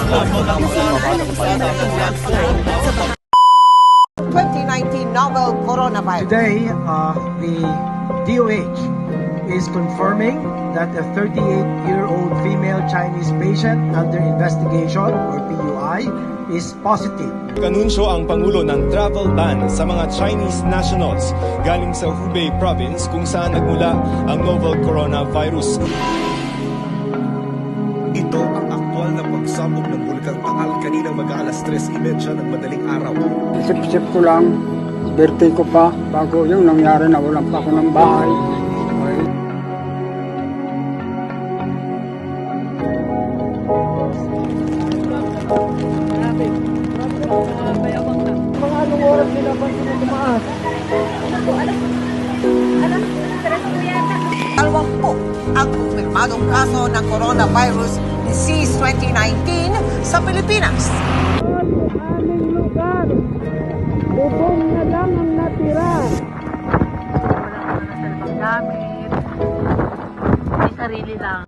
2019 novel coronavirus. Today, the DOH is confirming that a 38-year-old female Chinese patient under investigation, or PUI, is positive. Kanunsyo ang Pangulo ng travel ban sa mga Chinese nationals galing sa Hubei province kung saan nagmula ang novel coronavirus. Ito ang aktwal na pagsabog ng Bulkang Taal kaninang mag-aalas 3:30 ng madaling araw. Isip-isip ko lang, birthday ko pa, bago yung nangyari na walang pa ako ng bahay. Mga anong oras sila ba sila tumaas? Dalawang po ang kumpirmadong kaso ng coronavirus disease 2019 sa Pilipinas. Aming lugar, bubong na lang ang natira. Wala naman na sa ibang gamit. May sarili lang.